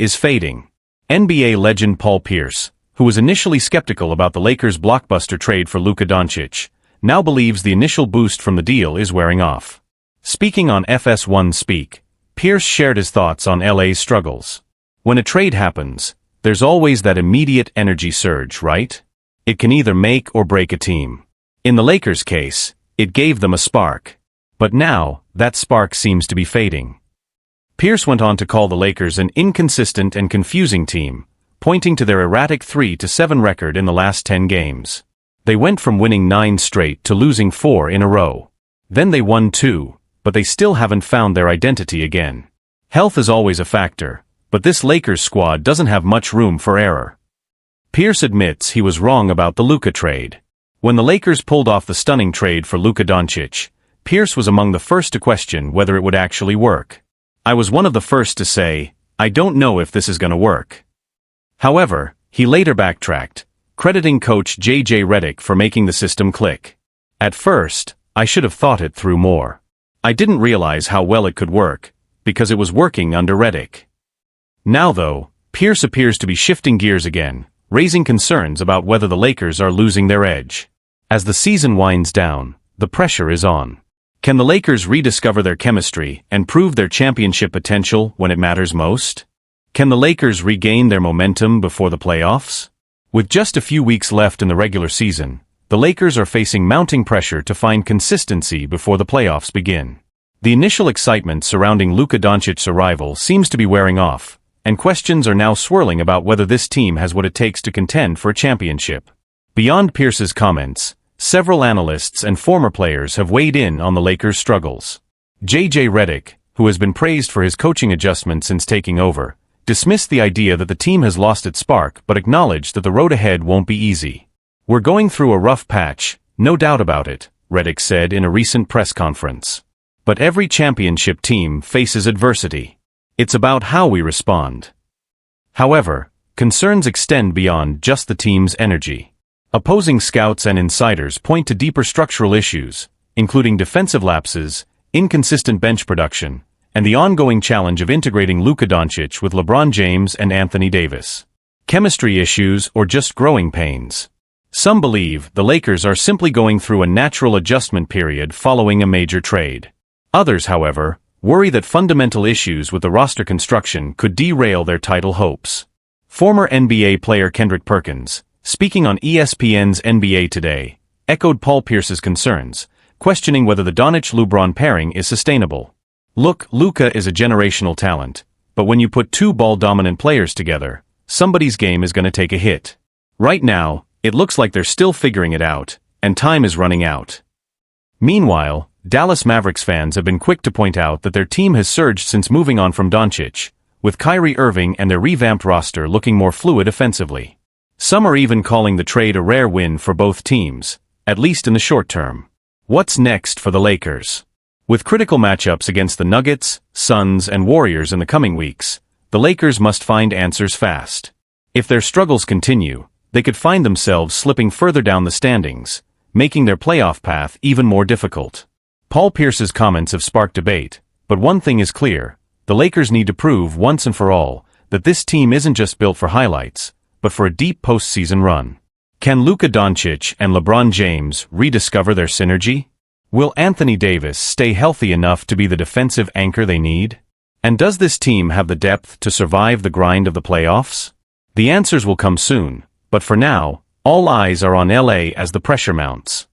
is fading. NBA legend Paul Pierce, who was initially skeptical about the Lakers' blockbuster trade for Luka Doncic, now believes the initial boost from the deal is wearing off. Speaking on FS1 Speak, Pierce shared his thoughts on LA's struggles. When a trade happens, there's always that immediate energy surge, right? It can either make or break a team. In the Lakers' case, it gave them a spark. But now, that spark seems to be fading. Pierce went on to call the Lakers an inconsistent and confusing team, pointing to their erratic 3-7 record in the last 10 games. They went from winning 9 straight to losing 4 in a row. Then they won 2, but they still haven't found their identity again. Health is always a factor, but this Lakers squad doesn't have much room for error. Pierce admits he was wrong about the Luka trade. When the Lakers pulled off the stunning trade for Luka Doncic, Pierce was among the first to question whether it would actually work. I was one of the first to say, I don't know if this is going to work. However, he later backtracked, crediting coach J.J. Redick for making the system click. At first, I should have thought it through more. I didn't realize how well it could work, because it was working under Redick. Now though, Pierce appears to be shifting gears again, raising concerns about whether the Lakers are losing their edge. As the season winds down, the pressure is on. Can the Lakers rediscover their chemistry and prove their championship potential when it matters most? Can the Lakers regain their momentum before the playoffs? With just a few weeks left in the regular season, the Lakers are facing mounting pressure to find consistency before the playoffs begin. The initial excitement surrounding Luka Doncic's arrival seems to be wearing off, and questions are now swirling about whether this team has what it takes to contend for a championship. Beyond Pierce's comments, several analysts and former players have weighed in on the Lakers' struggles. J.J. Redick, who has been praised for his coaching adjustments since taking over, dismissed the idea that the team has lost its spark but acknowledged that the road ahead won't be easy. We're going through a rough patch, no doubt about it, Redick said in a recent press conference. But every championship team faces adversity. It's about how we respond. However, concerns extend beyond just the team's energy. Opposing scouts and insiders point to deeper structural issues, including defensive lapses, inconsistent bench production, and the ongoing challenge of integrating Luka Doncic with LeBron James and Anthony Davis. Chemistry issues or just growing pains. Some believe the Lakers are simply going through a natural adjustment period following a major trade. Others, however, worry that fundamental issues with the roster construction could derail their title hopes. Former NBA player Kendrick Perkins, speaking on ESPN's NBA Today, echoed Paul Pierce's concerns, questioning whether the Doncic-LeBron pairing is sustainable. Look, Luka is a generational talent, but when you put two ball-dominant players together, somebody's game is going to take a hit. Right now, it looks like they're still figuring it out, and time is running out. Meanwhile, Dallas Mavericks fans have been quick to point out that their team has surged since moving on from Doncic, with Kyrie Irving and their revamped roster looking more fluid offensively. Some are even calling the trade a rare win for both teams, at least in the short term. What's next for the Lakers? With critical matchups against the Nuggets, Suns, and Warriors in the coming weeks, the Lakers must find answers fast. If their struggles continue, they could find themselves slipping further down the standings, making their playoff path even more difficult. Paul Pierce's comments have sparked debate, but one thing is clear: the Lakers need to prove once and for all that this team isn't just built for highlights, but for a deep postseason run. Can Luka Doncic and LeBron James rediscover their synergy? Will Anthony Davis stay healthy enough to be the defensive anchor they need? And does this team have the depth to survive the grind of the playoffs? The answers will come soon, but for now, all eyes are on LA as the pressure mounts.